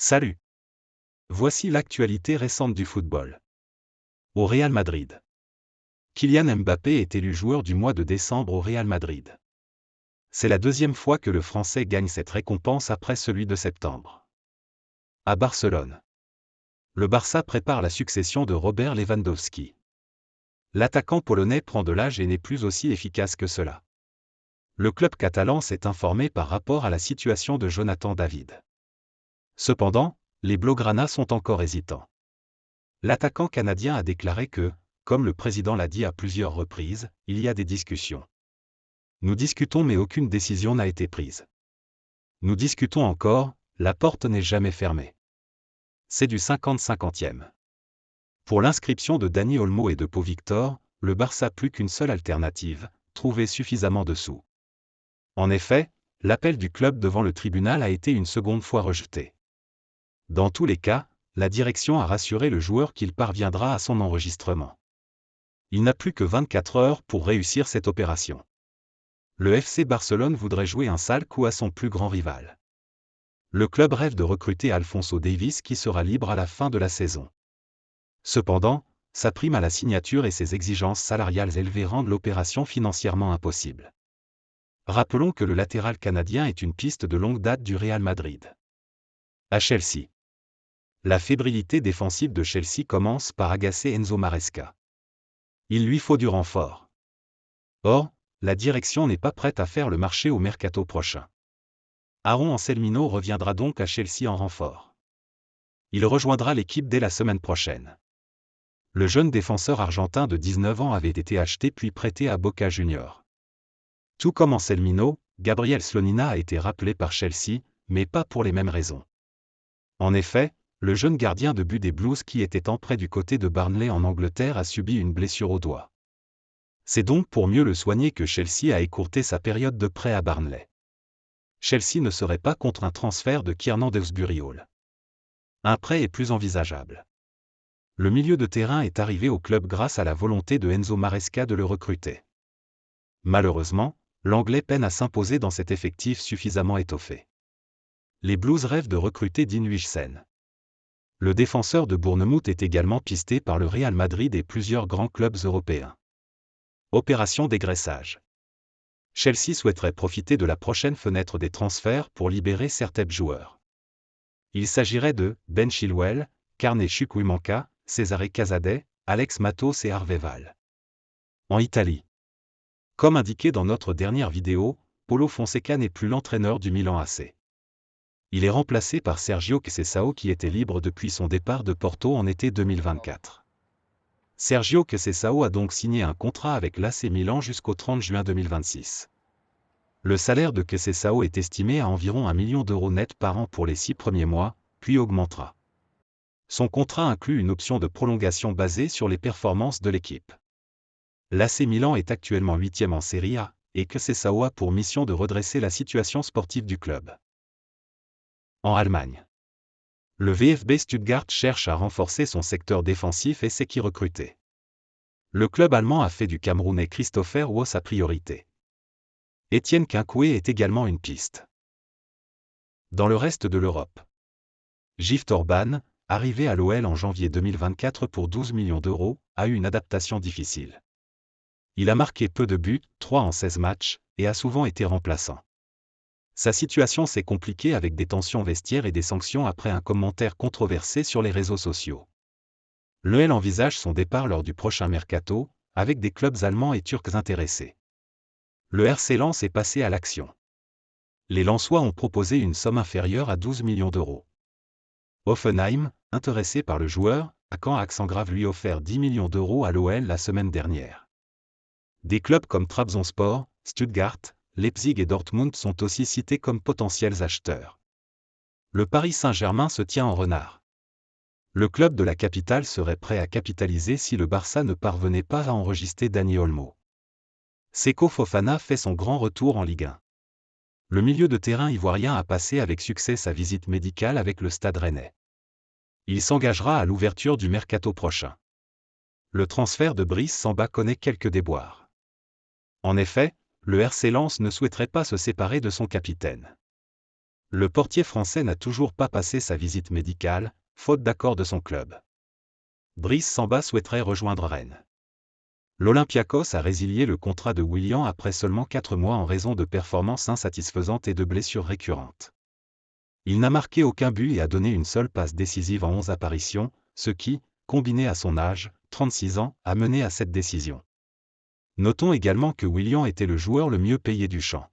Salut! Voici l'actualité récente du football. Au Real Madrid. Kylian Mbappé est élu joueur du mois de décembre au Real Madrid. C'est la deuxième fois que le Français gagne cette récompense après celui de septembre. À Barcelone. Le Barça prépare la succession de Robert Lewandowski. L'attaquant polonais prend de l'âge et n'est plus aussi efficace que cela. Le club catalan s'est informé par rapport à la situation de Jonathan David. Cependant, les Blaugrana sont encore hésitants. L'attaquant canadien a déclaré que, comme le président l'a dit à plusieurs reprises, il y a des discussions. Nous discutons mais aucune décision n'a été prise. Nous discutons encore, la porte n'est jamais fermée. C'est du 50-50e. Pour l'inscription de Dani Olmo et de Pau Victor, le Barça plus qu'une seule alternative, trouver suffisamment de sous. En effet, l'appel du club devant le tribunal a été une seconde fois rejeté. Dans tous les cas, la direction a rassuré le joueur qu'il parviendra à son enregistrement. Il n'a plus que 24 heures pour réussir cette opération. Le FC Barcelone voudrait jouer un sale coup à son plus grand rival. Le club rêve de recruter Alphonso Davies qui sera libre à la fin de la saison. Cependant, sa prime à la signature et ses exigences salariales élevées rendent l'opération financièrement impossible. Rappelons que le latéral canadien est une piste de longue date du Real Madrid. À Chelsea. La fébrilité défensive de Chelsea commence par agacer Enzo Maresca. Il lui faut du renfort. Or, la direction n'est pas prête à faire le marché au mercato prochain. Aaron Anselmino reviendra donc à Chelsea en renfort. Il rejoindra l'équipe dès la semaine prochaine. Le jeune défenseur argentin de 19 ans avait été acheté puis prêté à Boca Juniors. Tout comme Anselmino, Gabriel Slonina a été rappelé par Chelsea, mais pas pour les mêmes raisons. En effet, le jeune gardien de but des Blues qui était en prêt du côté de Burnley en Angleterre a subi une blessure au doigt. C'est donc pour mieux le soigner que Chelsea a écourté sa période de prêt à Burnley. Chelsea ne serait pas contre un transfert de Kiernan Dewsbury-Hall. Un prêt est plus envisageable. Le milieu de terrain est arrivé au club grâce à la volonté de Enzo Maresca de le recruter. Malheureusement, l'Anglais peine à s'imposer dans cet effectif suffisamment étoffé. Les Blues rêvent de recruter Dean Huijsen. Le défenseur de Bournemouth est également pisté par le Real Madrid et plusieurs grands clubs européens. Opération dégraissage. Chelsea souhaiterait profiter de la prochaine fenêtre des transferts pour libérer certains joueurs. Il s'agirait de Ben Chilwell, Carne Chukwuemeka, Cesare Casadei, Alex Matos et Harvey Vale. En Italie. Comme indiqué dans notre dernière vidéo, Paulo Fonseca n'est plus l'entraîneur du Milan AC. Il est remplacé par Sergio Conceição qui était libre depuis son départ de Porto en été 2024. Sergio Conceição a donc signé un contrat avec l'AC Milan jusqu'au 30 juin 2026. Le salaire de Conceição est estimé à environ 1 million d'euros net par an pour les 6 premiers mois, puis augmentera. Son contrat inclut une option de prolongation basée sur les performances de l'équipe. L'AC Milan est actuellement 8e en Serie A, et Conceição a pour mission de redresser la situation sportive du club. En Allemagne. Le VfB Stuttgart cherche à renforcer son secteur défensif et sait qui recruter. Le club allemand a fait du Camerounais Christopher Wo sa priorité. Etienne Quincoué est également une piste. Dans le reste de l'Europe. Gift Orban, arrivé à l'OL en janvier 2024 pour 12 millions d'euros, a eu une adaptation difficile. Il a marqué peu de buts, 3 en 16 matchs, et a souvent été remplaçant. Sa situation s'est compliquée avec des tensions vestiaires et des sanctions après un commentaire controversé sur les réseaux sociaux. L'OL envisage son départ lors du prochain mercato, avec des clubs allemands et turcs intéressés. Le RC Lens est passé à l'action. Les Lensois ont proposé une somme inférieure à 12 millions d'euros. Hoffenheim, intéressé par le joueur, a quand Axengrave lui offert 10 millions d'euros à l'OL la semaine dernière. Des clubs comme Trabzonspor, Stuttgart, Leipzig et Dortmund sont aussi cités comme potentiels acheteurs. Le Paris Saint-Germain se tient en renard. Le club de la capitale serait prêt à capitaliser si le Barça ne parvenait pas à enregistrer Dani Olmo. Seko Fofana fait son grand retour en Ligue 1. Le milieu de terrain ivoirien a passé avec succès sa visite médicale avec le Stade Rennais. Il s'engagera à l'ouverture du mercato prochain. Le transfert de Brice Samba connaît quelques déboires. En effet, le RC Lens ne souhaiterait pas se séparer de son capitaine. Le portier français n'a toujours pas passé sa visite médicale, faute d'accord de son club. Brice Samba souhaiterait rejoindre Rennes. L'Olympiakos a résilié le contrat de Willian après seulement 4 mois en raison de performances insatisfaisantes et de blessures récurrentes. Il n'a marqué aucun but et a donné une seule passe décisive en 11 apparitions, ce qui, combiné à son âge, 36 ans, a mené à cette décision. Notons également que Willian était le joueur le mieux payé du champ.